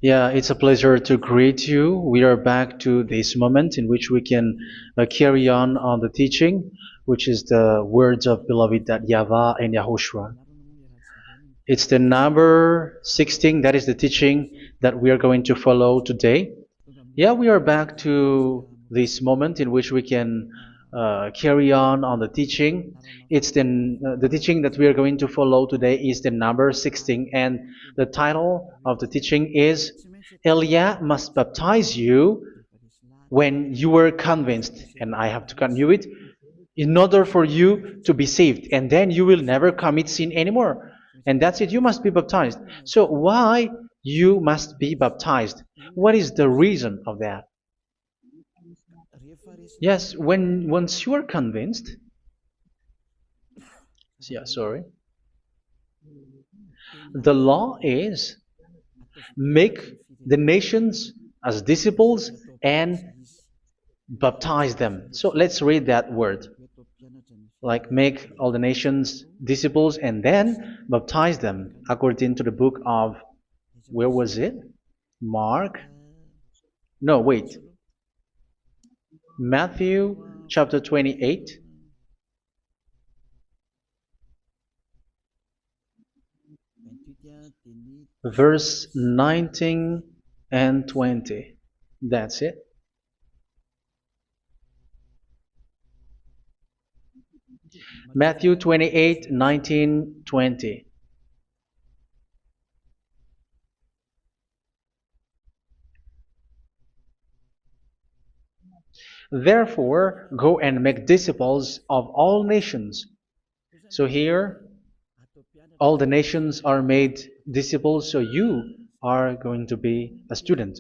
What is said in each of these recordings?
Yeah, it's a pleasure to greet you. We are back to this moment in which we can carry on the teaching, which is the words of beloved that YAHVAH and YAHOSHUA. It's the number 16, that is the teaching that we are going to follow today. Yeah, we are back to this moment in which we can carry on the teaching. It's the teaching that we are going to follow today is the number 16, and the title of the teaching is Elia must baptize you when you were convinced, and I have to continue it, in order for you to be saved, and then you will never commit sin anymore. And that's it, you must be baptized. So why you must be baptized? What is the reason of that? Yes, when once you are convinced, yeah, sorry, the law is make the nations as disciples and baptize them. So let's read that word. Like make all the nations disciples and then baptize them according to the book of, where was it? Mark? No, wait. Matthew chapter 28. Verse 19 and 20. That's it. Matthew 28, 19, 20. Therefore, go and make disciples of all nations. So here, all the nations are made disciples, so you are going to be a student.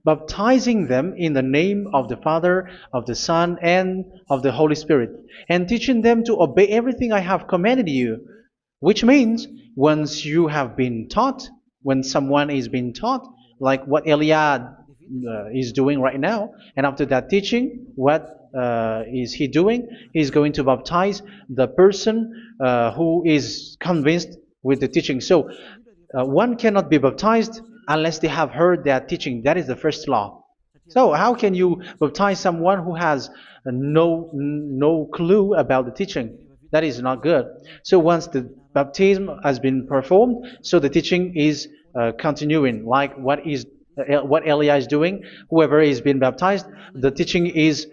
Baptizing them in the name of the Father, of the Son, and of the Holy Spirit, and teaching them to obey everything I have commanded you. Which means, once you have been taught, when someone is being taught, like what Eliad is doing right now, and after that teaching, what is he doing? He's going to baptize the person who is convinced with the teaching. So, one cannot be baptized unless they have heard that teaching. That is the first law. So how can you baptize someone who has no clue about the teaching? That is not good. So once the baptism has been performed, so the teaching is continuing. Like what Elia is doing, whoever is being baptized, the teaching is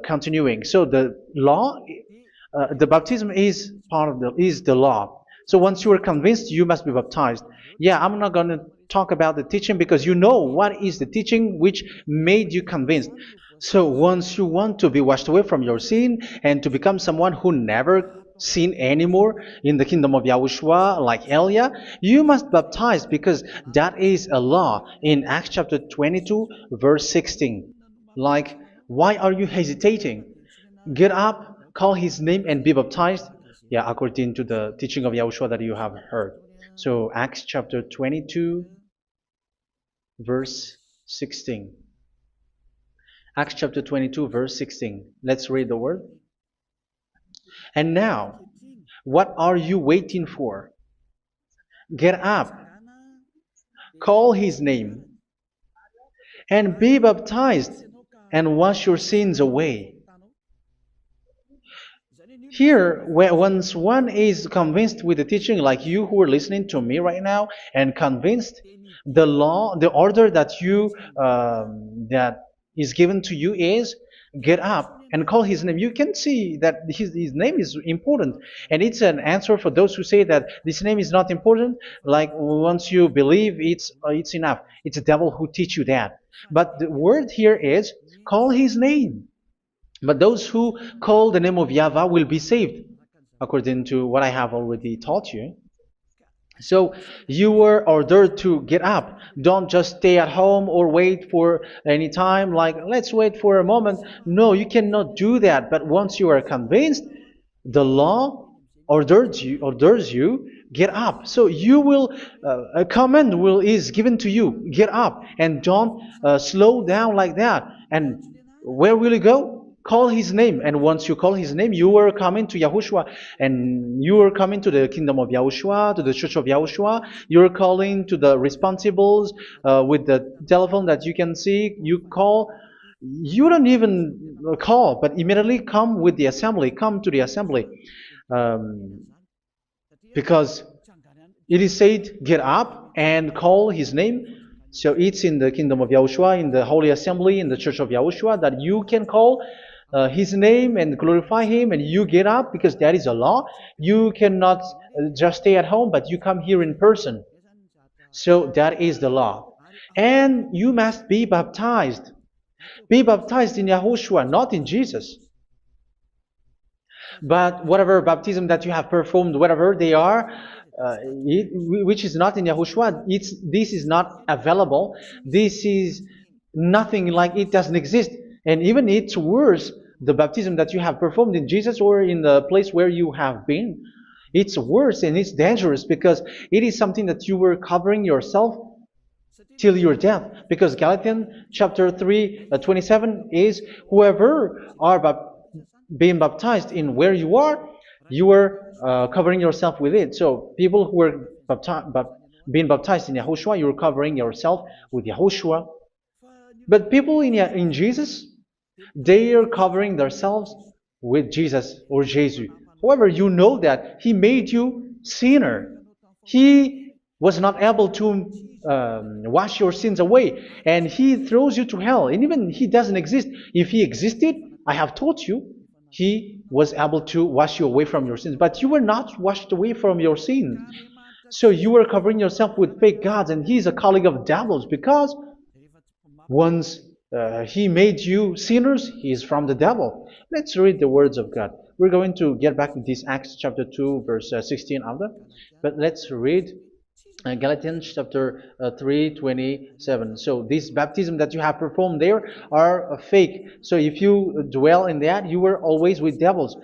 continuing. So the law, the baptism is part of the law. So once you are convinced, you must be baptized. Yeah, I'm not going to talk about the teaching because you know what is the teaching which made you convinced. So once you want to be washed away from your sin and to become someone who never sin anymore in the kingdom of YAHOSHUA like Elia, you must baptize because that is a law in Acts chapter 22 verse 16. Like, why are you hesitating? Get up, call his name and be baptized. Yeah, according to the teaching of YAHOSHUA that you have heard. So Acts chapter 22 verse 16. Acts chapter 22 verse 16. Let's read the word. And now, what are you waiting for? Get up, call his name, and be baptized, and wash your sins away. Here, once one is convinced with the teaching, like you who are listening to me right now, and convinced, the law, the order that that is given to you is get up and call his name. You can see that his name is important, and it's an answer for those who say that this name is not important. Like once you believe, it's enough. It's the devil who teach you that. But the word here is call his name. But those who call the name of YAHVAH will be saved, according to what I have already taught you. So you were ordered to get up. Don't just stay at home or wait for any time, like let's wait for a moment. No, you cannot do that. But once you are convinced, the law orders you get up. So you will a command is given to you. Get up and don't slow down like that. And where will you go? call his name. And once you call his name, you are coming to Yahushua. And you are coming to the kingdom of Yahushua, to the church of Yahushua. You're calling to the responsibles with the telephone that you can see. You call. You don't even call, but immediately come with the assembly. Come to the assembly. Um, because it is said, get up and call his name. So it's in the kingdom of Yahushua, in the holy assembly, in the church of Yahushua, that you can call his name and glorify him, and you get up because that is a law. You cannot just stay at home, but you come here in person. So that is the law. And you must be baptized. Be baptized in Yahushua, not in Jesus. But whatever baptism that you have performed, whatever they are, which is not in Yahushua, this is not available. This is nothing, like it doesn't exist. And even it's worse, the baptism that you have performed in Jesus or in the place where you have been. It's worse and it's dangerous because it is something that you were covering yourself till your death. Because Galatians chapter 3, 27 is, whoever are being baptized in where you are covering yourself with it. So people who were being baptized in Yahushua, you're covering yourself with Yahushua. But people in Jesus, they are covering themselves with Jesus or Jesus. However, you know that He made you sinner. He was not able to wash your sins away, and He throws you to hell. And even He doesn't exist. If He existed, I have taught you, He was able to wash you away from your sins. But you were not washed away from your sins. So you were covering yourself with fake gods, and He's a colleague of devils, because once He made you sinners, He is from the devil. Let's read the words of God. We're going to get back to this Acts chapter 2, verse 16 after. But let's read Galatians chapter 3, 27. So this baptism that you have performed there are fake. So if you dwell in that, you were always with devils.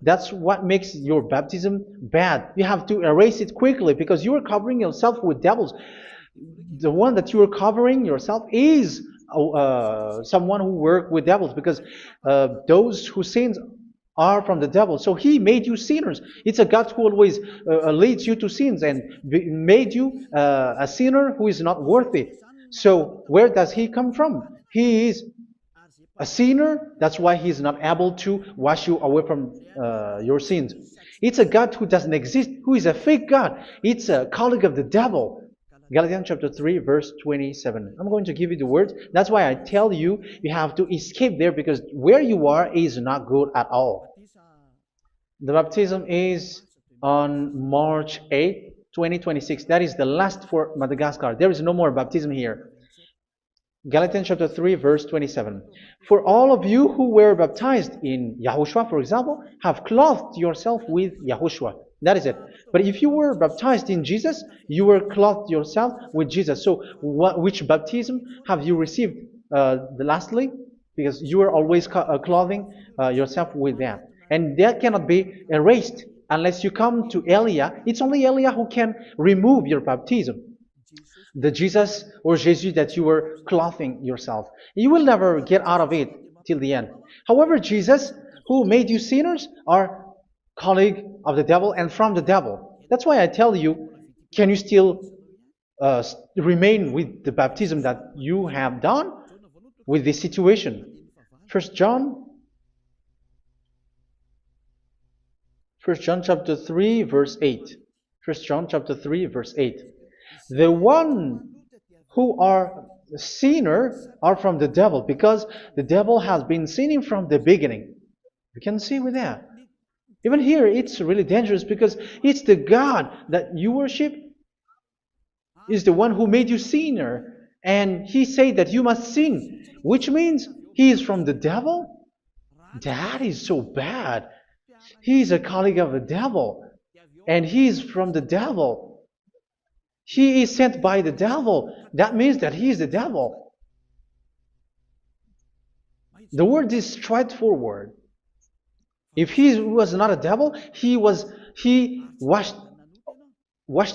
That's what makes your baptism bad. You have to erase it quickly because you are covering yourself with devils. The one that you are covering yourself is someone who worked with devils, because those who sins are from the devil. So He made you sinners. It's a God who always leads you to sins and made you a sinner who is not worthy. So where does He come from? He is a sinner. That's why He is not able to wash you away from your sins. It's a God who doesn't exist, who is a fake God. It's a colleague of the devil. Galatians chapter 3, verse 27. I'm going to give you the words. That's why I tell you, you have to escape there, because where you are is not good at all. The baptism is on March 8, 2026. That is the last for Madagascar. There is no more baptism here. Galatians chapter 3, verse 27. For all of you who were baptized in Yahushua, for example, have clothed yourself with Yahushua. That is it. But if you were baptized in Jesus, you were clothed yourself with Jesus. So which baptism have you received lastly? Because you are always clothing yourself with that. And that cannot be erased unless you come to Eliah. It's only Eliah who can remove your baptism. The Jesus or Jesus that you were clothing yourself. You will never get out of it till the end. However, Jesus, who made you sinners, are colleague of the devil and from the devil. That's why I tell you, can you still remain with the baptism that you have done with this situation? First John chapter 3, verse 8. First John chapter 3, verse 8. The one who are sinner are from the devil, because the devil has been sinning from the beginning. You can see with that. Even here, it's really dangerous, because it's the God that you worship is the one who made you sinner. And He said that you must sin, which means He is from the devil. That is so bad. He is a colleague of the devil. And He is from the devil. He is sent by the devil. That means that He is the devil. The word is straightforward. If He was not a devil, He washed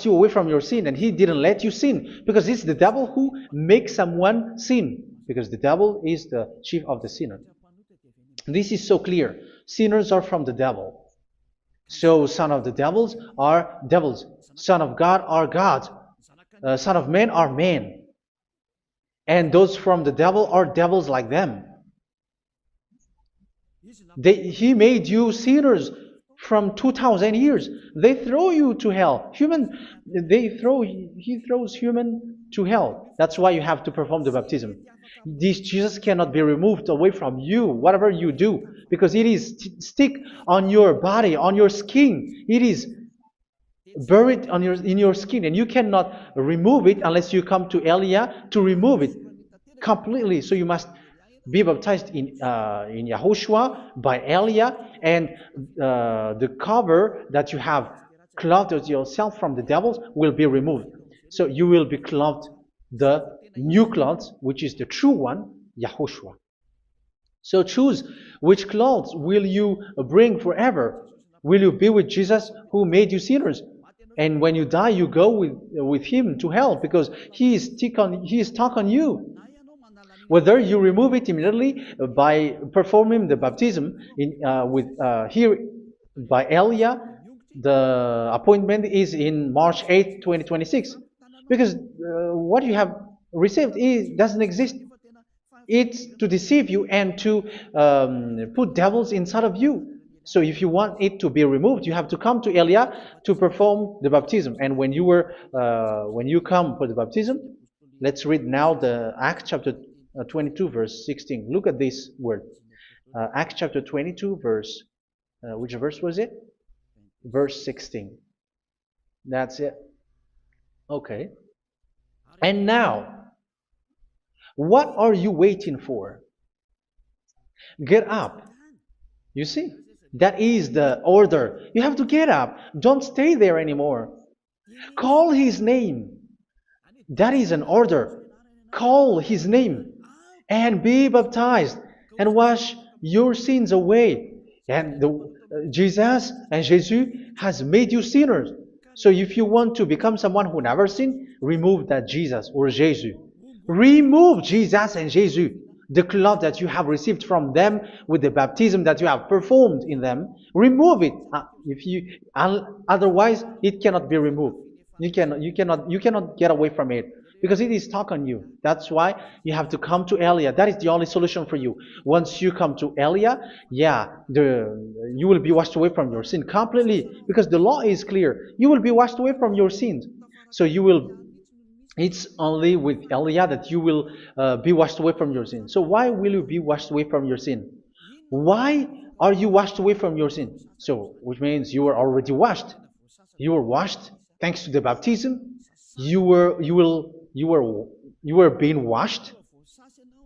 you away from your sin, and He didn't let you sin, because it's the devil who makes someone sin, because the devil is the chief of the sinner. This is so clear. Sinners are from the devil. So son of the devils are devils. Son of God are gods. Son of men are men. And those from the devil are devils like them. He made you sinners from 2,000 years. They throw you to hell. He throws human to hell. That's why you have to perform the baptism. This Jesus cannot be removed away from you, whatever you do, because it is stick on your body, on your skin. It is buried in your skin, and you cannot remove it unless you come to Elia to remove it completely. So you must be baptized in YAHOSHUA by Elia, and the cover that you have clothed yourself from the devils will be removed. So you will be clothed the new clothes, which is the true one, YAHOSHUA. So choose which clothes will you bring forever. Will you be with Jesus who made you sinners? And when you die, you go with him to hell because he is stuck on you. Whether you remove it immediately by performing the baptism here by Elia, the appointment is in March 8th, 2026. Because what you have received doesn't exist. It's to deceive you and to put devils inside of you. So if you want it to be removed, you have to come to Elia to perform the baptism. And when you come for the baptism, let's read now the Acts chapter 22 verse 16. Look at this word. Acts chapter 22 verse, which verse was it? Verse 16. That's it. Okay. And now, what are you waiting for? Get up. You see, that is the order. You have to get up. Don't stay there anymore. Call his name. That is an order. Call his name and be baptized and wash your sins away. And Jesus has made you sinners. So if you want to become someone who never sinned, remove that Jesus or Jesus. Remove Jesus and Jesus, the cloth that you have received from them with the baptism that you have performed in them. Remove it. Otherwise, it cannot be removed. You cannot get away from it because it is stuck on you. That's why you have to come to Elia. That is the only solution for you. Once you come to Elia, you will be washed away from your sin completely because the law is clear. You will be washed away from your sins. So it's only with Elia that you will be washed away from your sin. So why will you be washed away from your sin? Why are you washed away from your sin? So, which means you were already washed. You were washed thanks to the baptism. You were being washed,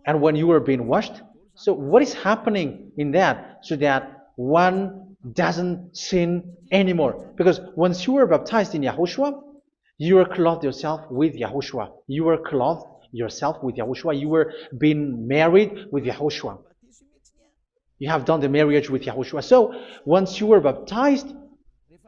and when you were being washed, so what is happening in that? So that one doesn't sin anymore. Because once you were baptized in YAHOSHUA, you were clothed yourself with YAHOSHUA. You were clothed yourself with YAHOSHUA. You were being married with YAHOSHUA. You have done the marriage with YAHOSHUA. So once you were baptized,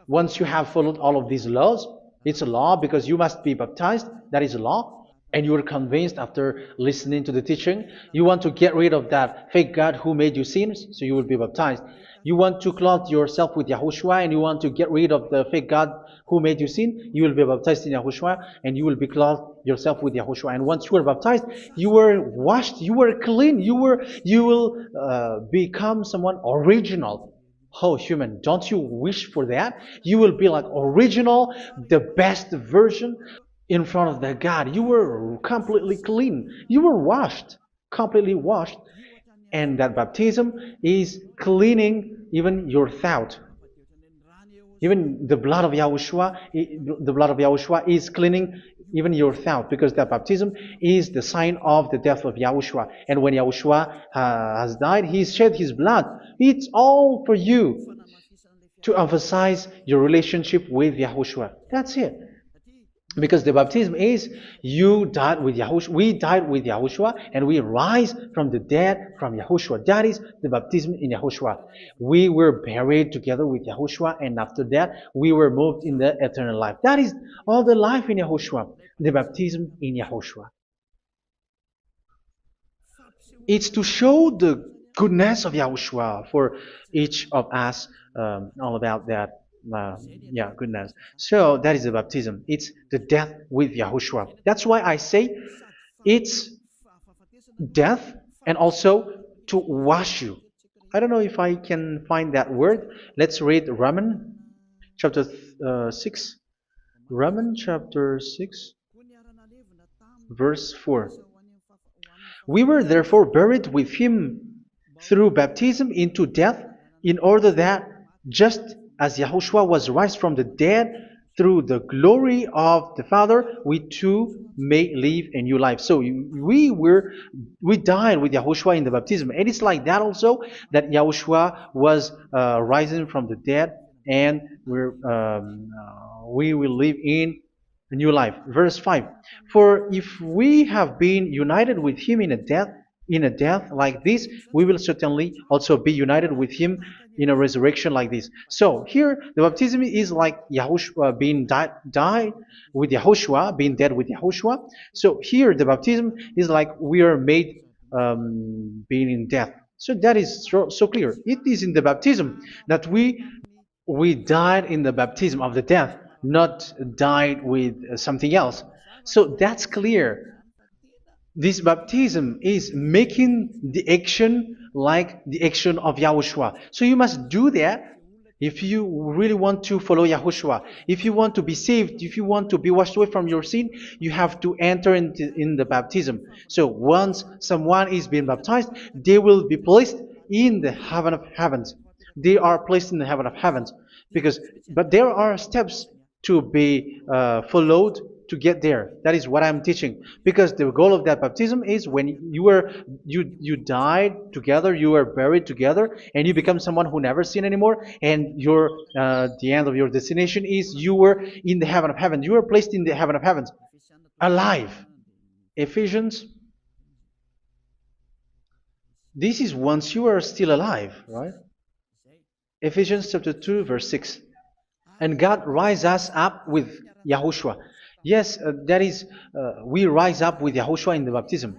once you have followed all of these laws, it's a law because you must be baptized. That is a law. And you are convinced after listening to the teaching, you want to get rid of that fake God who made you sinners, so you will be baptized. You want to clothe yourself with YAHOSHUA and you want to get rid of the fake God who made you sin, you will be baptized in YAHOSHUA and you will be clothed yourself with YAHOSHUA. And once you are baptized, you were washed, you were clean, you will become someone original. Oh, human, don't you wish for that? You will be like original, the best version in front of that God. You were completely clean. You were washed, completely washed. And that baptism is cleaning even your thought. Even the blood of YAHOSHUA is cleaning even your thought, because that baptism is the sign of the death of YAHOSHUA. And when YAHOSHUA has died, he shed his blood. It's all for you to emphasize your relationship with YAHOSHUA. That's it. Because the baptism is you died with YAHOSHUA, we died with YAHOSHUA, and we rise from the dead from YAHOSHUA. That is the baptism in YAHOSHUA. We were buried together with YAHOSHUA, and after that we were moved in the eternal life. That is all the life in YAHOSHUA, the baptism in YAHOSHUA. It's to show the goodness of Yahushua for each of us, all about that. Uh, yeah, goodness. So that is the baptism. It's the death with Yahushua. That's why I say it's death and also to wash you. I don't know if I can find that word. Let's read Romans chapter 6. Romans chapter 6, verse 4. We were therefore buried with him through baptism into death, in order that, just as Yahushua was raised from the dead through the glory of the Father, we too may live a new life. So we died with Yahushua in the baptism, and it's like that also that Yahushua was rising from the dead, and we will live in a new life. Verse 5. For if we have been united with him in a death like this, we will certainly also be united with him in a resurrection like this. So here the baptism is like Yahushua being died with Yahushua, being dead with Yahushua. So here the baptism is like we are made being in death. So that is so clear. It is in the baptism that we died in the baptism of the death, not died with something else. So that's clear. This baptism is making the action like the action of Yahushua. So you must do that if you really want to follow Yahushua. If you want to be saved, if you want to be washed away from your sin, you have to enter in the baptism. So once someone is being baptized, they will be placed in the heaven of heavens. They are placed in the heaven of heavens because, but there are steps to be followed to get there. That is what I'm teaching. Because the goal of that baptism is when you died together, you were buried together, and you become someone who never sin anymore. And your the end of your destination is you were in the heaven of heaven. You were placed in the heaven of heavens, alive. Ephesians. This is once you are still alive, right? Ephesians chapter 2, verse 6. And God rise us up with Yahushua. Yes, that is, we rise up with Yahushua in the baptism.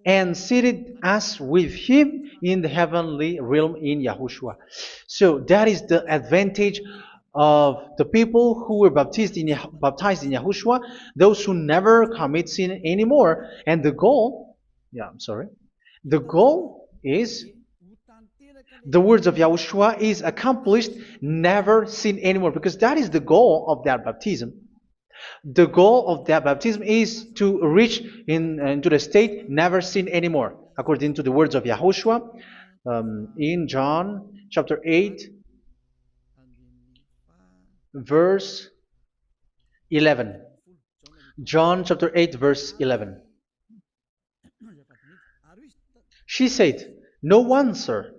And seated us with him in the heavenly realm in Yahushua. So that is the advantage of the people who were baptized in Yahushua, those who never commit sin anymore. And the goal, yeah, I'm sorry, the goal is the words of Yahushua is accomplished, never sin anymore, because that is the goal of that baptism. The goal of that baptism is to reach into the state never sin anymore, according to the words of Yahushua in John chapter 8, verse 11. John chapter 8, verse 11. She said, "No one, sir."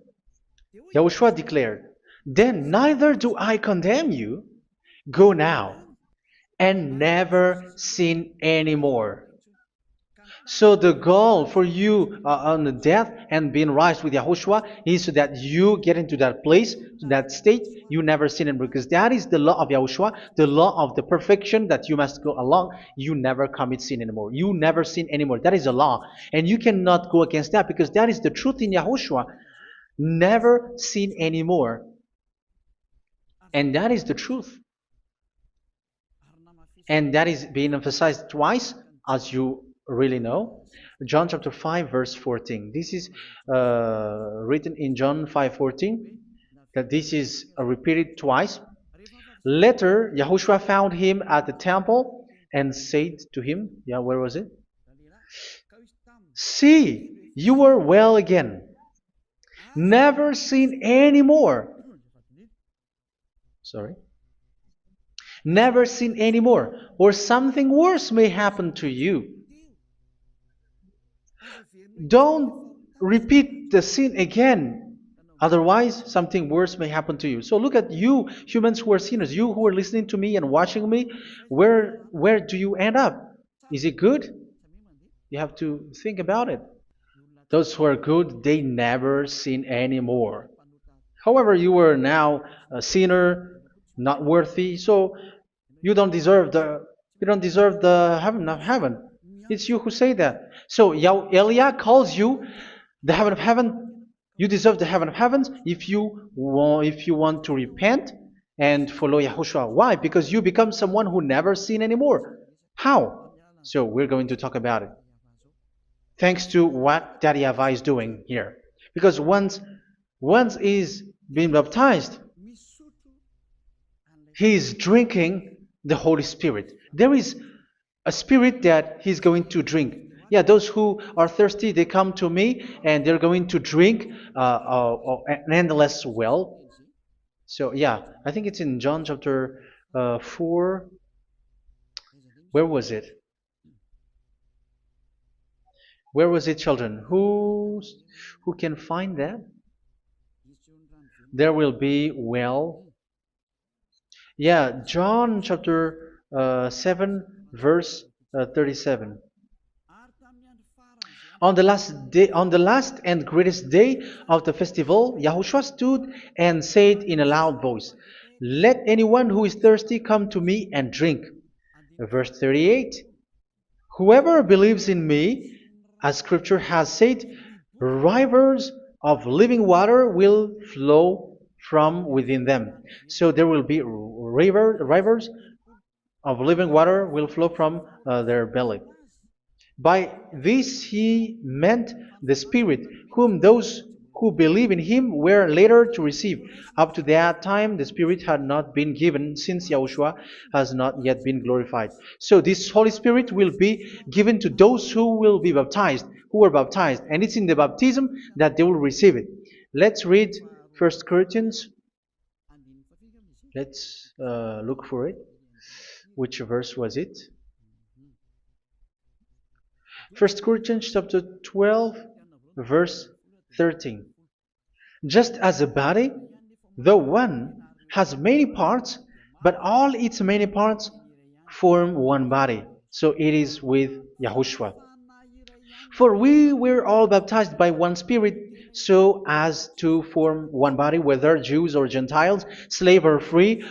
Yahushua declared, "Then neither do I condemn you. Go now and never sin anymore." So the goal for you on the death and being raised with Yahushua is so that you get into that place, to that state, you never sin anymore. Because that is the law of Yahushua, the law of the perfection that you must go along. You never commit sin anymore. You never sin anymore. That is a law. And you cannot go against that because that is the truth in Yahushua. Never sin anymore. And that is the truth. And that is being emphasized twice, as you really know. John chapter 5, verse 14. This is written in John 5:14, that this is repeated twice. Later, Yahushua found him at the temple and said to him, yeah, where was it? "See, you are well again. Never sin anymore." Sorry. "Never sin anymore, or something worse may happen to you." Don't repeat the sin again. Otherwise, something worse may happen to you. So look at you, humans who are sinners, you who are listening to me and watching me. Where do you end up? Is it good? You have to think about it. Those who are good, they never sin anymore. However, you are now a sinner, not worthy, so you don't deserve the heaven of heaven. It's you who say that. So Eliah calls you the heaven of heaven You deserve the heaven of heavens if you want to repent and follow Yahushua. Why? Because you become someone who never sin anymore. How? So we're going to talk about it. Thanks to what Daddy YAHVAH is doing here. Because once he's been baptized, he is drinking the Holy Spirit. There is a spirit that he's going to drink. Yeah, those who are thirsty, they come to me and they're going to drink an endless well. So, yeah, I think it's in John chapter 4. Where was it? Where was it, children? Who can find that? There will be well. Yeah, John chapter 7, verse 37. On the last and greatest day of the festival, Yahushua stood and said in a loud voice, "Let anyone who is thirsty come to me and drink." Verse 38, "Whoever believes in me, as scripture has said, rivers of living water will flow from within them." So there will be rivers of living water will flow from their belly. By this he meant the Spirit, whom those who believe in him were later to receive. Up to that time, the Spirit had not been given, since Yahushua has not yet been glorified. So this Holy Spirit will be given to those who will be baptized, who were baptized, and it's in the baptism that they will receive it. Let's read 1 Corinthians. Let's look for it. Which verse was it? 1 Corinthians chapter 12, verse 13. Just as a body, though one, has many parts, but all its many parts form one body. So it is with Yahushua. For we were all baptized by one Spirit, so as to form one body, whether Jews or Gentiles, slave or free,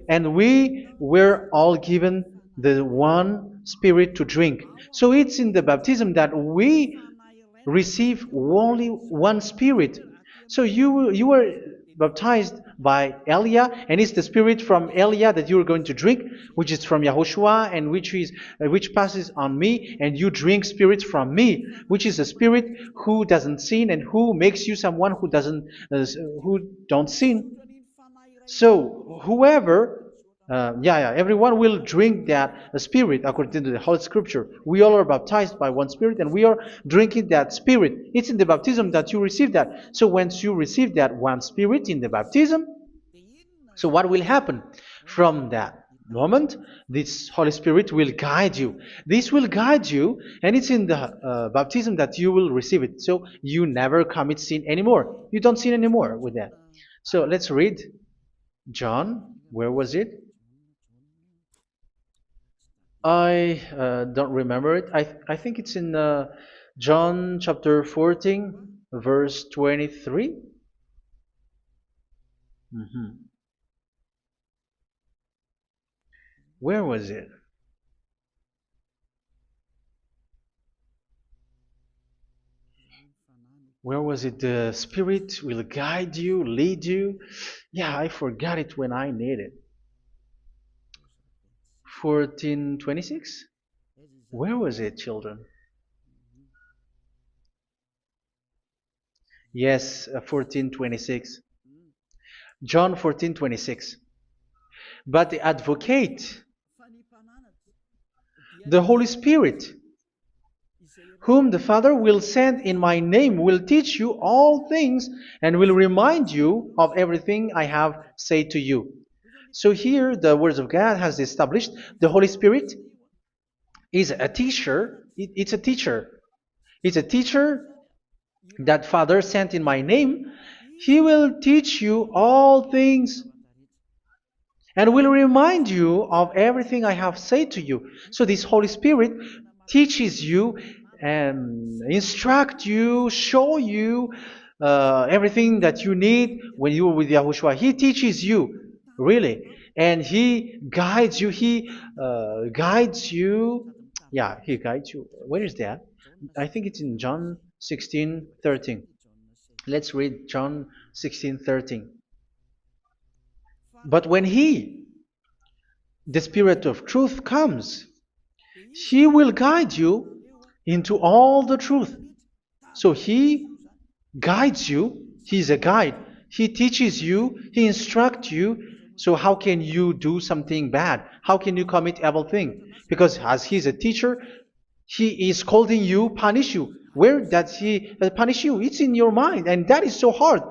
and we were all given the one Spirit to drink. So it's in the baptism that we receive only one Spirit. So you were baptized by Elia, and it's the Spirit from Elia that you are going to drink, which is from Yahushua, and which passes on me, and you drink Spirit from me, which is a Spirit who doesn't sin and who makes you someone who don't sin. So whoever everyone will drink that Spirit according to the Holy Scripture. We all are baptized by one Spirit, and we are drinking that Spirit. It's in the baptism that you receive that. So once you receive that one Spirit in the baptism, so what will happen from that moment? This Holy Spirit will guide you. This will guide you, and it's in the baptism that you will receive it. So you never commit sin anymore. You don't sin anymore with that. So let's read John. Where was it? I don't remember it. I think it's in John chapter 14, verse 23. Mhm. Where was it? Where was it? The Spirit will guide you, lead you. Yeah, I forgot it when I need it. 14:26? Where was it, children? Yes, 14:26. John 14:26. But the advocate, the Holy Spirit, whom the Father will send in my name, will teach you all things and will remind you of everything I have said to you. So here the words of God has established the Holy Spirit is a teacher. It's a teacher. It's a teacher that Father sent in my name. He will teach you all things and will remind you of everything I have said to you. So this Holy Spirit teaches you and instruct you, show you everything that you need when you are with Yahushua. He teaches you, really, and He guides you. He guides you. Yeah, He guides you. Where is that? I think it's in John 16:13. Let's read John 16:13. But when He, the Spirit of truth, comes, He will guide you into all the truth. So He guides you. He's a guide. He teaches you. He instructs you. So how can you do something bad? How can you commit evil thing? Because as He's a teacher, He is scolding you, punish you. Where does He punish you? It's in your mind, and that is so hard.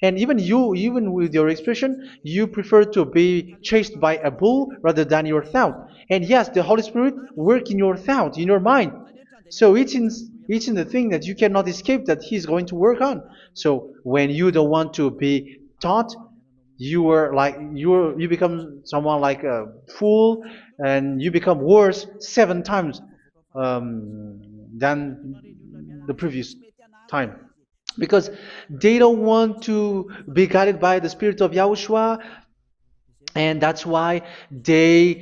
And even you, even with your expression, you prefer to be chased by a bull rather than your thought. And yes, the Holy Spirit work in your thought, in your mind. So it's in the thing that you cannot escape that He's going to work on. So when you don't want to be taught, you become someone like a fool, and you become worse 7 times than the previous time, because they don't want to be guided by the Spirit of Yahushua, and that's why they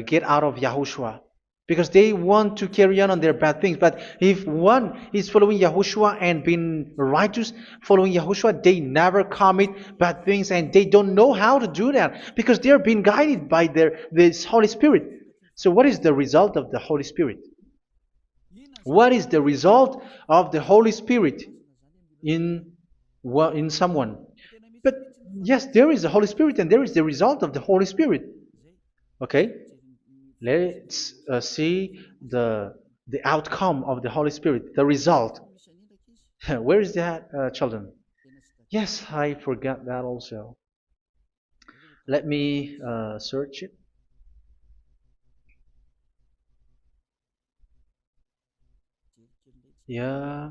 get out of Yahushua, because they want to carry on their bad things. But if one is following Yahushua and being righteous, following Yahushua, they never commit bad things, and they don't know how to do that because they are being guided by this Holy Spirit. So what is the result of the Holy Spirit? What is the result of the Holy Spirit in in someone? But yes, there is the Holy Spirit, and there is the result of the Holy Spirit. Okay, let's see the outcome of the Holy Spirit, the result. Where is that, children? Yes, I forgot that also. Let me search it. Yeah,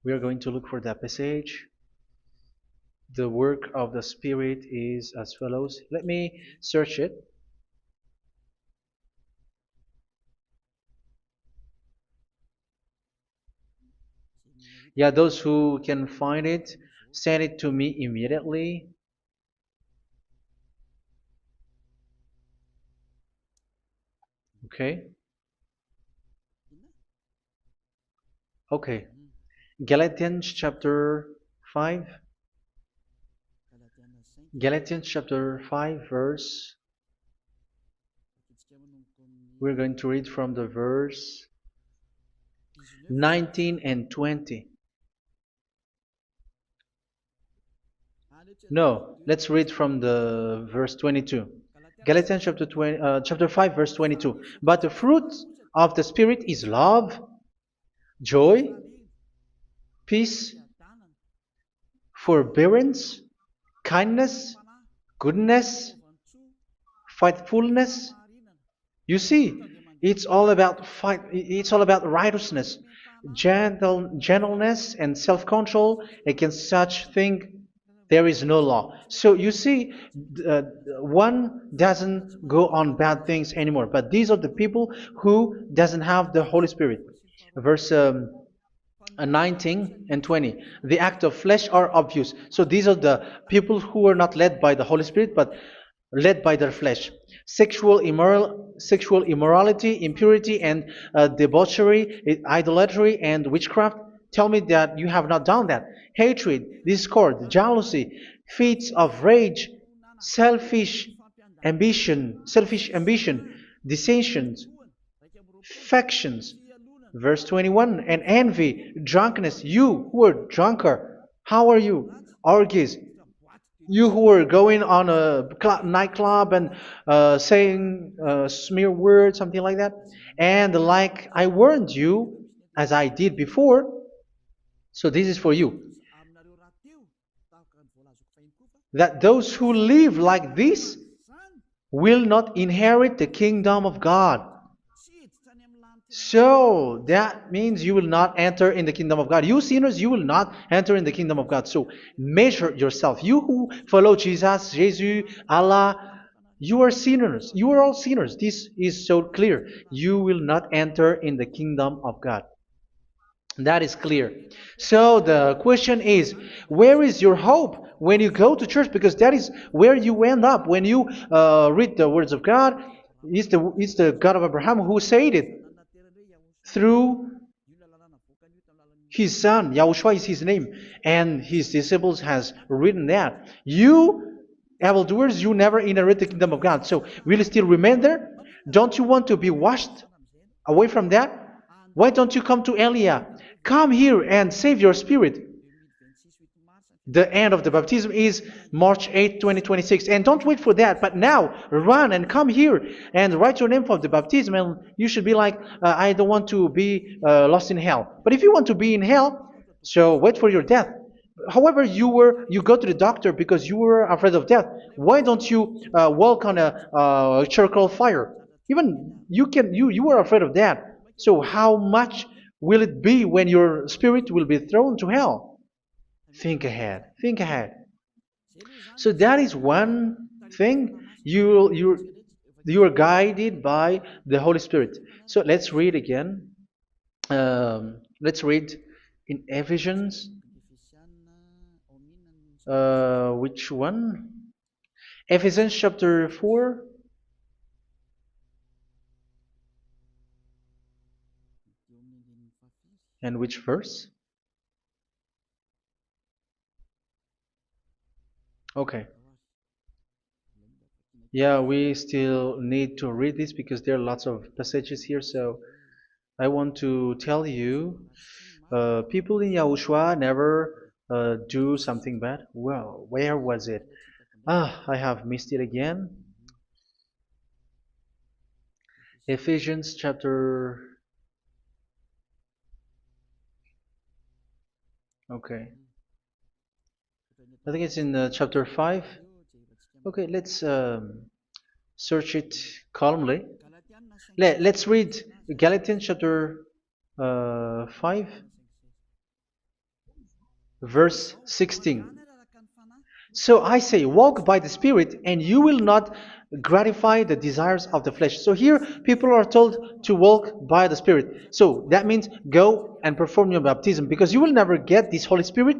we are going to look for that passage. The work of the Spirit is as follows. Let me search it. Yeah, those who can find it, send it to me immediately. Okay. Okay. Galatians chapter 5. Galatians chapter 5, verse. We're going to read from the verse 19 and 20. No, let's read from the verse 22. Galatians chapter 5, verse 22. But the fruit of the Spirit is love, joy, peace, forbearance, kindness, goodness, faithfulness. You see, it's all about righteousness, gentleness, and self-control. Against such thing there is no law. So you see, uh, one doesn't go on bad things anymore. But these are the people who doesn't have the Holy Spirit. Verse 19 and 20. The act of flesh are obvious. So these are the people who are not led by the Holy Spirit, but led by their flesh. Sexual immorality, impurity, and debauchery, idolatry, and witchcraft. Tell me that you have not done that. Hatred, discord, jealousy, fits of rage, selfish ambition, dissensions, factions. Verse 21, and envy, drunkenness. You who are drunkard, how are you? Orgies. You who are going on a nightclub and saying smear words, something like that. And like I warned you, as I did before, so this is for you, that those who live like this will not inherit the kingdom of God. So that means you will not enter in the kingdom of God. You sinners, you will not enter in the kingdom of God. So measure yourself. You who follow Jesus, Allah, you are sinners. You are all sinners. This is so clear. You will not enter in the kingdom of God. That is clear. So the question is, where is your hope when you go to church? Because that is where you end up when you read the words of God. It's the God of Abraham who said it through His son, Yahushua is his name, and his disciples has written that. You evildoers, you never inherit the kingdom of God. So will you still remain there? Don't you want to be washed away from that? Why don't you come to Elia? Come here and save your spirit. The end of the baptism is March 8th, 2026. And don't wait for that, but now run and come here and write your name for the baptism. And you should be like, I don't want to be lost in hell. But if you want to be in hell, so wait for your death. However, you go to the doctor because you were afraid of death. Why don't you walk on a charcoal fire? Even you were afraid of that. So how much will it be when your spirit will be thrown to hell? Think ahead. Think ahead. So that is one thing. You are guided by the Holy Spirit. So let's read again. Let's read in Ephesians. Which one? Ephesians chapter 4. And which verse? Okay. Yeah, we still need to read this because there are lots of passages here. So I want to tell you, people in Yahushua never do something bad. Well, where was it? I have missed it again. Ephesians chapter. Okay. I think it's in chapter 5. Okay, let's search it calmly. Let's read Galatians chapter 5, verse 16. So I say, walk by the Spirit, and you will not gratify the desires of the flesh. So here, people are told to walk by the Spirit. So that means go and perform your baptism, because you will never get this Holy Spirit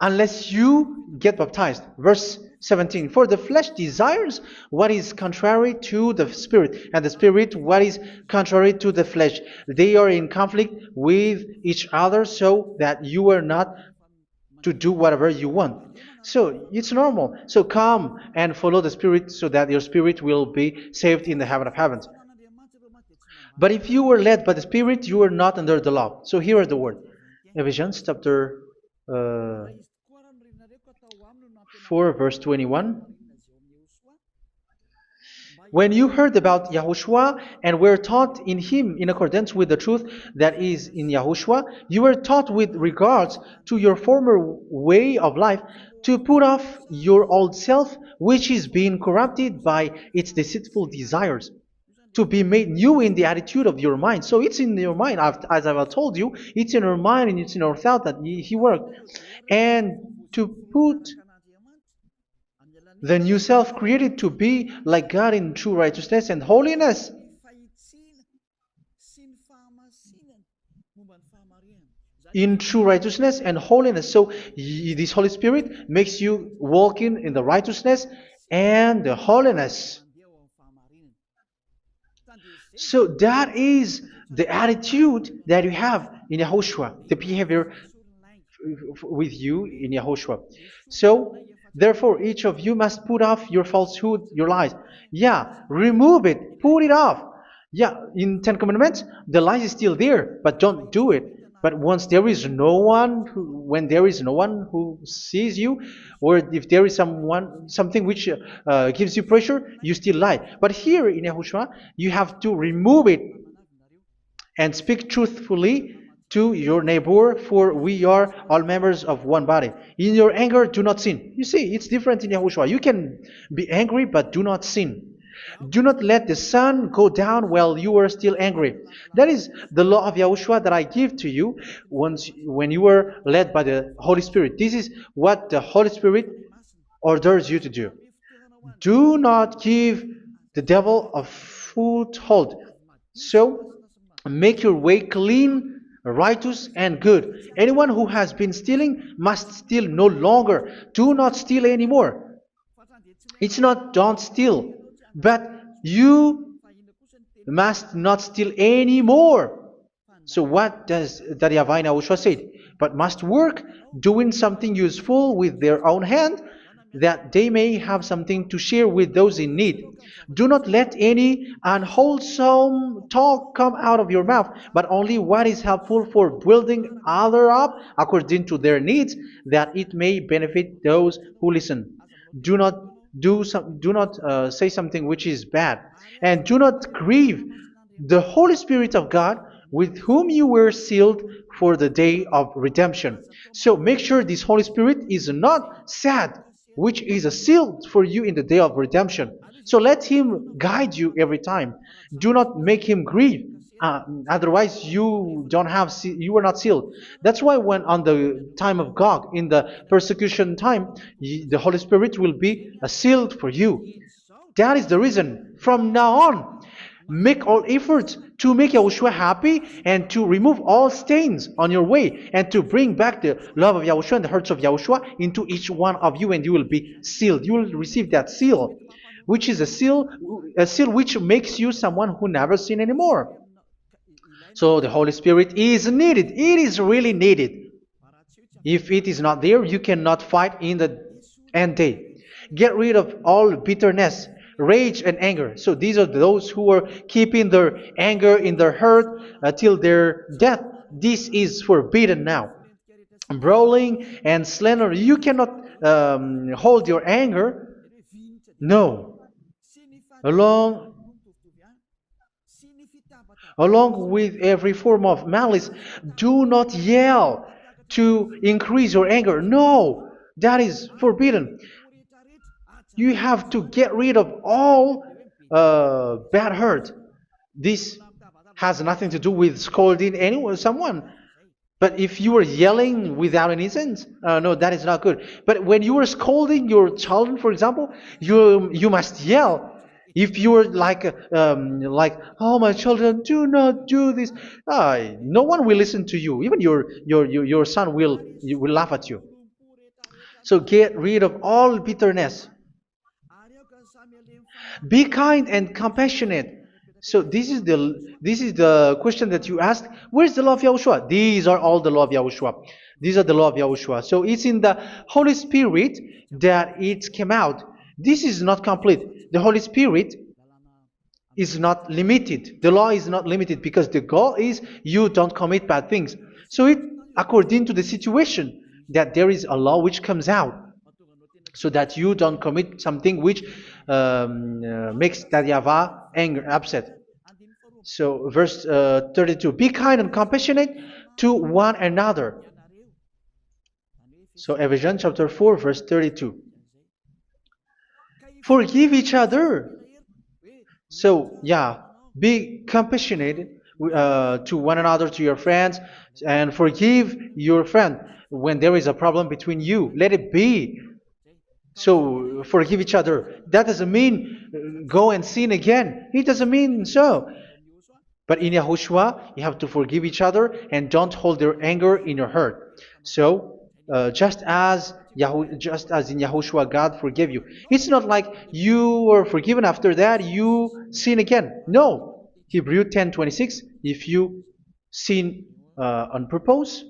unless you get baptized. Verse 17. For the flesh desires what is contrary to the Spirit, and the Spirit what is contrary to the flesh. They are in conflict with each other, so that you are not to do whatever you want. So it's normal. So come and follow the Spirit so that your spirit will be saved in the heaven of heavens. But if you were led by the Spirit, you are not under the law. So here are the word. Ephesians chapter 4 verse 21. When you heard about Yahushua and were taught in him in accordance with the truth that is in Yahushua, you were taught with regards to your former way of life to put off your old self, which is being corrupted by its deceitful desires, to be made new in the attitude of your mind. So it's in your mind, as I've told you, it's in your mind and it's in your thought that he worked. And to put the new self created to be like God in true righteousness and holiness. In true righteousness and holiness. So this Holy Spirit makes you walking in the righteousness and the holiness. So that is the attitude that you have in Yahushua, the behavior with you in Yahushua. So therefore, each of you must put off your falsehood, your lies. Yeah, remove it, put it off. Yeah, in Ten Commandments, the lies is still there, but don't do it. But once there is no one, when there is no one who sees you, or if there is something which gives you pressure, you still lie. But here in Yahushua, you have to remove it and speak truthfully to your neighbor, for we are all members of one body. In your anger, do not sin. You see, it's different in Yahushua. You can be angry, but do not sin. Do not let the sun go down while you are still angry. That is the law of Yahushua that I give to you when you are led by the Holy Spirit. This is what the Holy Spirit orders you to do. Do not give the devil a foothold. So, make your way clean, righteous, and good. Anyone who has been stealing must steal no longer. Do not steal anymore. It's not don't steal, but you must not steal anymore. So what does the YAHVAH YAHOSHUA say? But must work doing something useful with their own hand, that they may have something to share with those in need. Do not let any unwholesome talk come out of your mouth, but only what is helpful for building other up according to their needs, that it may benefit those who listen. Do not do not say something which is bad, and do not grieve the Holy Spirit of God, with whom you were sealed for the day of redemption. So make sure this Holy Spirit is not sad, which is a seal for you in the day of redemption. So let Him guide you every time. Do not make Him grieve. Otherwise, you are not sealed. That's why when on the time of God, in the persecution time, the Holy Spirit will be a sealed for you. That is the reason. From now on, make all efforts to make Yahushua happy and to remove all stains on your way and to bring back the love of Yahushua and the hearts of Yahushua into each one of you, and you will be sealed. You will receive that seal, which is a seal which makes you someone who never sin anymore. So the Holy Spirit is needed. It is really needed. If it is not there, you cannot fight in the end day. Get rid of all bitterness, rage, and anger. So these are those who are keeping their anger in their heart till their death. This is forbidden now. Brawling and slander. You cannot hold your anger. No. Along Along with every form of malice, do not yell to increase your anger. No, that is forbidden. You have to get rid of all bad hurt. This has nothing to do with scolding anyone, someone. But if you are yelling without any sense, no, that is not good. But when you are scolding your children, for example, you must yell. If you are like, oh my children, do not do this, no one will listen to you. Even your son will laugh at you. So get rid of all bitterness. Be kind and compassionate. So this is the question that you asked. Where's the law of Yahushua? These are all the law of Yahushua. These are the law of Yahushua. So it's in the Holy Spirit that it came out. This is not complete. The Holy Spirit is not limited. The law is not limited because the goal is you don't commit bad things. So it according to the situation that there is a law which comes out, so that you don't commit something which makes that YAHVAH angry, upset. So verse 32, be kind and compassionate to one another. So Ephesians chapter 4 verse 32. Forgive each other. So yeah, be compassionate to one another, to your friends, and forgive your friend when there is a problem between you. Let it be. So forgive each other. That doesn't mean go and sin again. It doesn't mean so. But in Yahushua, you have to forgive each other and don't hold their anger in your heart. So just as in Yahushua, God forgave you. It's not like you were forgiven after that you sin again. No. Hebrew 10:26. If you sin on purpose,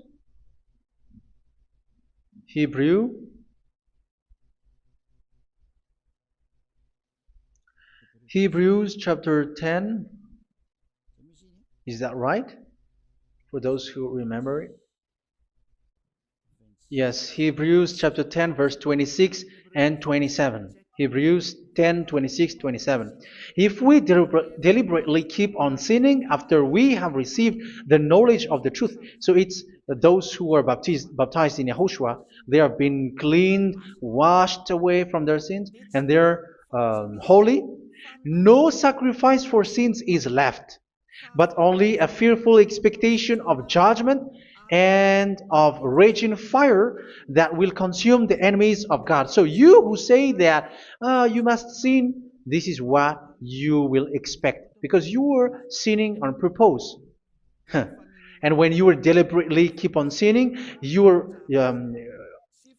Hebrews chapter 10. Is that right? For those who remember it? Yes, Hebrews chapter 10 verse 26 and 27. Hebrews 10, 26, 27. If we deliberately keep on sinning after we have received the knowledge of the truth, so it's those who are baptized in Yahushua, they have been cleaned, washed away from their sins, and they're holy. No sacrifice for sins is left, but only a fearful expectation of judgment and of raging fire that will consume the enemies of God. So you who say that you must sin, this is what you will expect, because you were sinning on purpose. And when you deliberately keep on sinning, your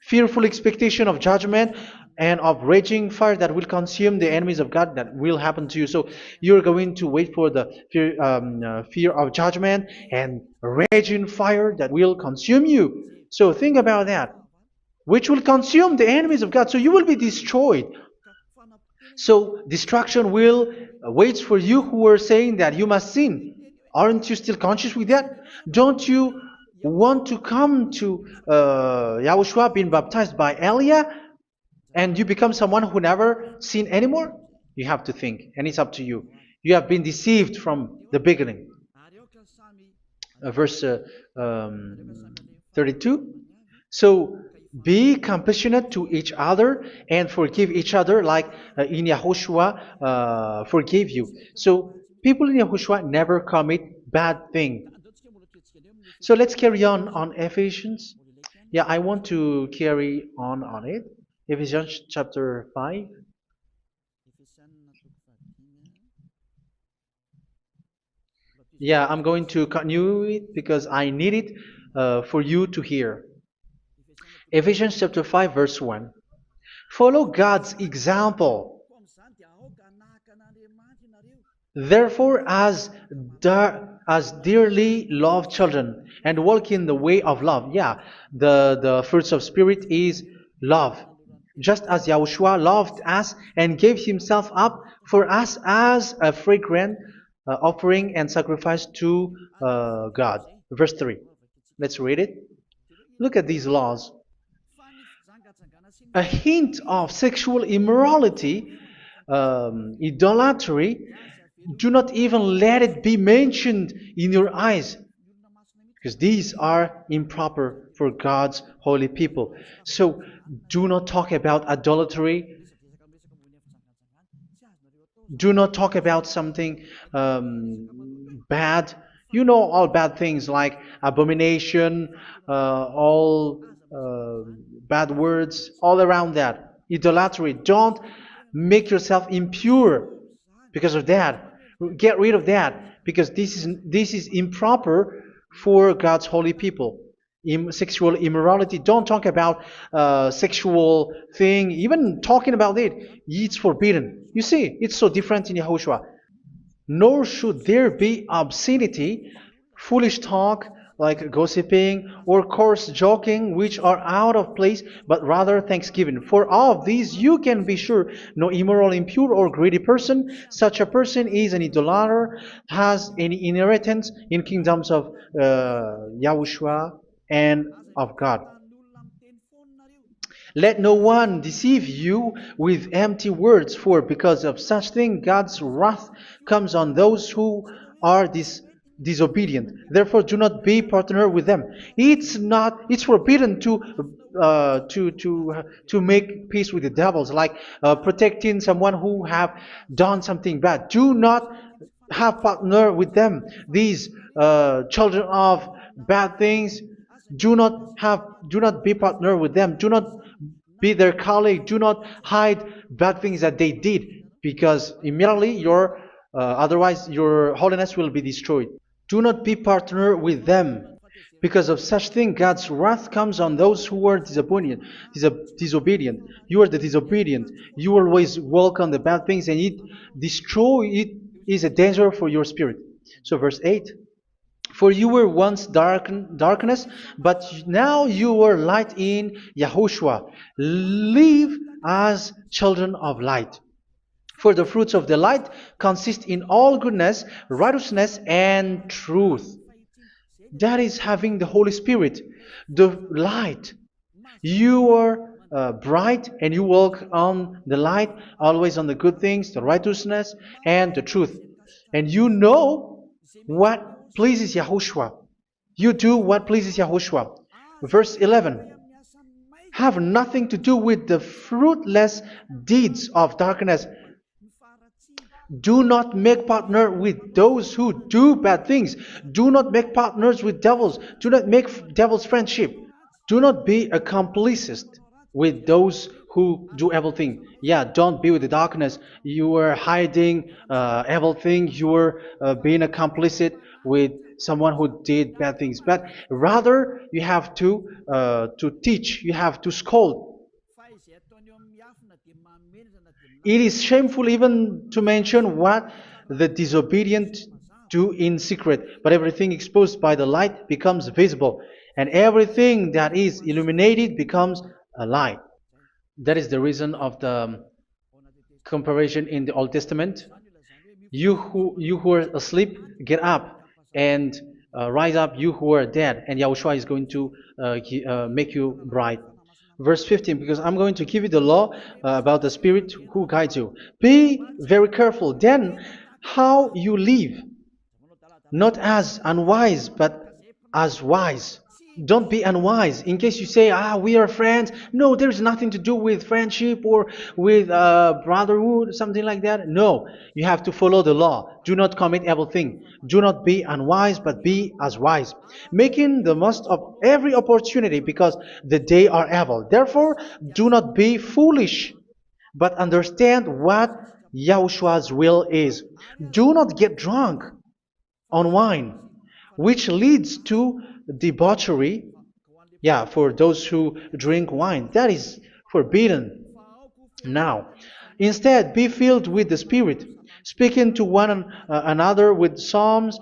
fearful expectation of judgment and of raging fire that will consume the enemies of God that will happen to you. So you're going to wait for the fear of judgment and raging fire that will consume you. So think about that, which will consume the enemies of God. So you will be destroyed. So destruction will wait for you who are saying that you must sin. Aren't you still conscious with that? Don't you want to come to Yahushua being baptized by Elia and you become someone who never sin anymore? You have to think, and it's up to you. You have been deceived from the beginning. Verse 32. So be compassionate to each other and forgive each other like in Yahushua forgave you. So people in Yahushua never commit bad thing. So let's carry on Ephesians. Yeah, I want to carry on it. Ephesians chapter 5. Yeah, I'm going to continue it because I need it for you to hear. Ephesians chapter 5 verse 1. Follow God's example. Therefore, as dearly loved children, and walk in the way of love. Yeah, the fruits of spirit is love. Just as Yahushua loved us and gave himself up for us as a fragrant offering and sacrifice to God. Verse 3. Let's read it. Look at these laws. A hint of sexual immorality, idolatry, do not even let it be mentioned in your eyes, because these are improper for God's holy people. So do not talk about idolatry. Do not talk about something bad. You know all bad things like abomination, all bad words, all around that. Idolatry. Don't make yourself impure because of that. Get rid of that because this is improper for God's holy people. Sexual immorality. Don't talk about sexual thing. Even talking about it, it's forbidden. You see, it's so different in Yahushua. Nor should there be obscenity, foolish talk like gossiping or coarse joking, which are out of place, but rather thanksgiving. For of these you can be sure: no immoral, impure, or greedy person, such a person is an idolater, has any inheritance in kingdoms of Yahushua and of God. Let no one deceive you with empty words, for because of such thing God's wrath comes on those who are disobedient. Therefore, do not be partner with them. It's forbidden to make peace with the devils, like protecting someone who have done something bad. Do not have partner with them. These children of bad things, do not be partner with them. Do not be their colleague. Do not hide bad things that they did, because immediately otherwise your holiness will be destroyed. Do not be partner with them. Because of such thing, God's wrath comes on those who are disobedient. You are the disobedient. You always walk on the bad things, and it is a danger for your spirit. So verse 8. For you were once darkness, but now you are light in Yahushua. Live as children of light. For the fruits of the light consist in all goodness, righteousness, and truth. That is having the Holy Spirit, the light. You are bright and you walk on the light, always on the good things, the righteousness, and the truth. And you know what pleases Yahushua. You do what pleases Yahushua. Verse 11. Have nothing to do with the fruitless deeds of darkness. Do not make partner with those who do bad things. Do not make partners with devils. Do not make devils friendship. Do not be accomplices with those who do evil thing. Yeah, don't be with the darkness. You are hiding evil thing. You are being a complicit with someone who did bad things. But rather, you have to teach. You have to scold. It is shameful even to mention what the disobedient do in secret, but everything exposed by the light becomes visible, and everything that is illuminated becomes a light. That is the reason of the comparison in the Old Testament. You who are asleep, get up and rise up, you who are dead, and Yahushua is going to make you bright. Verse 15, because I'm going to give you the law about the Spirit who guides you. Be very careful then how you live, not as unwise, but as wise. Don't be unwise. In case you say, we are friends. No, there's nothing to do with friendship or with brotherhood, something like that. No, you have to follow the law. Do not commit evil thing. Do not be unwise, but be as wise, making the most of every opportunity, because the day are evil. Therefore, do not be foolish, but understand what Yahushua's will is. Do not get drunk on wine, which leads to debauchery. Yeah, for those who drink wine, that is forbidden now. Instead, be filled with the Spirit, speaking to one another with psalms,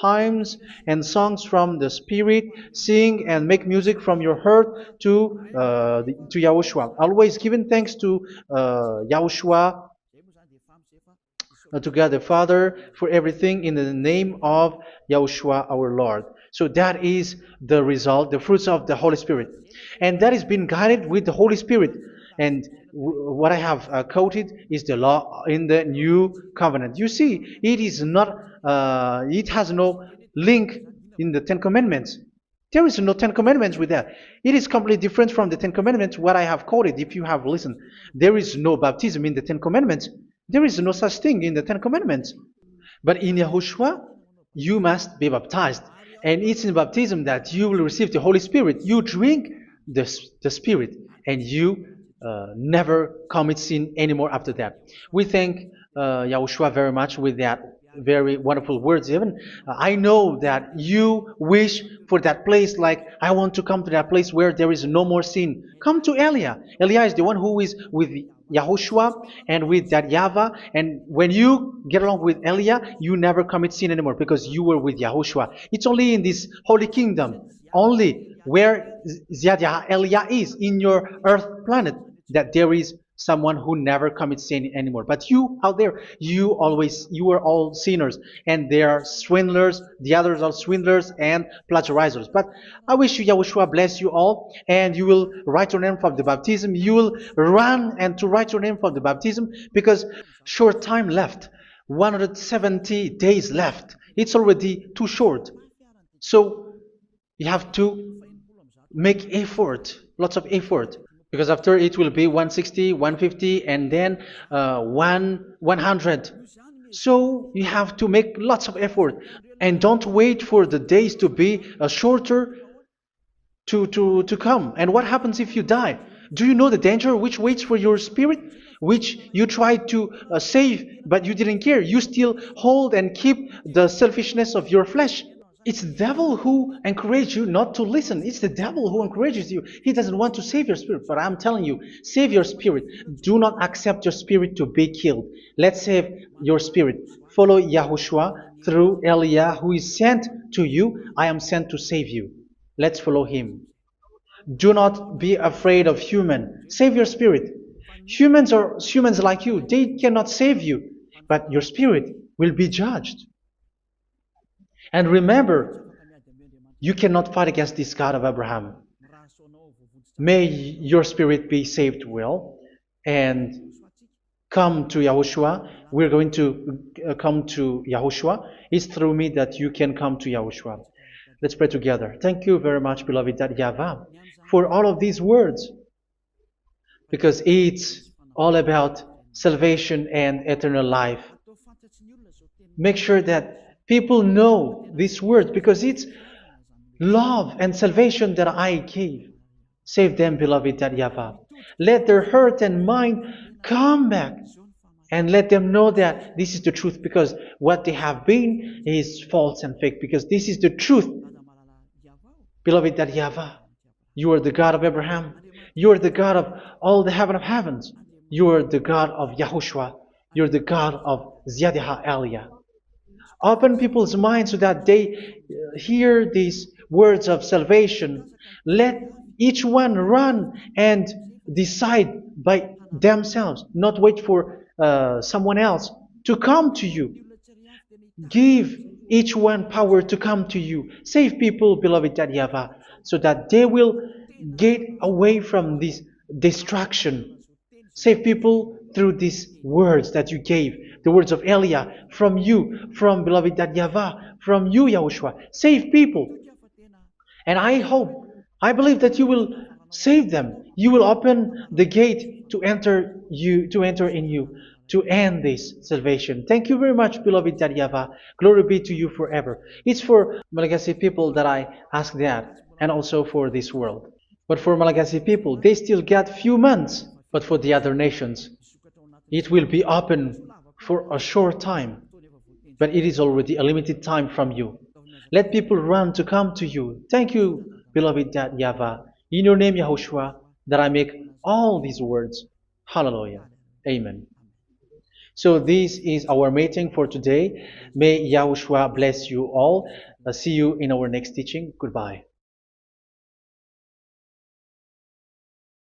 hymns, and songs from the Spirit. Sing and make music from your heart to Yahushua. Always giving thanks to Yahushua, to God the Father, for everything in the name of Yahushua our Lord. So that is the result, the fruits of the Holy Spirit. And that is being guided with the Holy Spirit. And what I have quoted is the law in the new covenant. You see, it is not, it has no link in the Ten Commandments. There is no Ten Commandments with that. It is completely different from the Ten Commandments, what I have quoted, if you have listened. There is no baptism in the Ten Commandments. There is no such thing in the Ten Commandments. But in Yahushua, you must be baptized. And it's in baptism that you will receive the Holy Spirit. You drink the Spirit, and you never commit sin anymore after that. We thank Yahushua very much with that very wonderful words. Even I know that you wish for that place, like I want to come to that place where there is no more sin. Come to Elia. Elia is the one who is with Yahushua and with that YAHVAH, and when you get along with Elia, you never commit sin anymore because you were with Yahushua. It's only in this holy kingdom, only where Ziad Elia is, in your earth planet, that there is someone who never commits sin anymore. But you out there, you are all sinners, and they are swindlers. The others are swindlers and plagiarizers. But I wish you, Yahushua, bless you all, and you will write your name from the baptism. You will run and to write your name from the baptism, because short time left, 170 days left. It's already too short. So you have to make effort, lots of effort, because after it will be 160, 150, and then 100. So you have to make lots of effort, and don't wait for the days to be shorter to come. And what happens if you die? Do you know the danger which waits for your spirit, which you tried to save, but you didn't care? You still hold and keep the selfishness of your flesh. It's the devil who encourages you not to listen. It's the devil who encourages you. He doesn't want to save your spirit. But I'm telling you, save your spirit. Do not accept your spirit to be killed. Let's save your spirit. Follow Yahushua through Elia, who is sent to you. I am sent to save you. Let's follow him. Do not be afraid of human. Save your spirit. Humans are humans like you. They cannot save you. But your spirit will be judged. And remember, you cannot fight against this God of Abraham. May your spirit be saved well and come to Yahushua. We're going to come to Yahushua. It's through me that you can come to Yahushua. Let's pray together. Thank you very much, beloved YAHVAH, for all of these words, because it's all about salvation and eternal life. Make sure that people know these words, because it's love and salvation that I gave. Save them, beloved YAHVAH. Let their heart and mind come back, and let them know that this is the truth, because what they have been is false and fake, because this is the truth. Beloved YAHVAH, you are the God of Abraham. You are the God of all the heaven of heavens. You are the God of YAHOSHUA. You're the God of Ziyadiha Aliyah. Open people's minds so that they hear these words of salvation. Let each one run and decide by themselves, not wait for someone else to come to you. Give each one power to come to you. Save people, beloved YAHVAH, so that they will get away from this distraction. Save people through these words that you gave, the words of Elia, from you, from beloved YAHVAH, from you, Yahushua. Save people. And I hope, I believe that you will save them. You will open the gate to enter in you, to end this salvation. Thank you very much, beloved YAHVAH. Glory be to you forever. It's for Malagasy people that I ask that, and also for this world. But for Malagasy people, they still get few months. But for the other nations, it will be open for a short time. But it is already a limited time from you. Let people run to come to you. Thank you, beloved YAHVAH. In your name, Yahushua, that I make all these words. Hallelujah. Amen. So this is our meeting for today. May Yahushua bless you all. See you in our next teaching. Goodbye.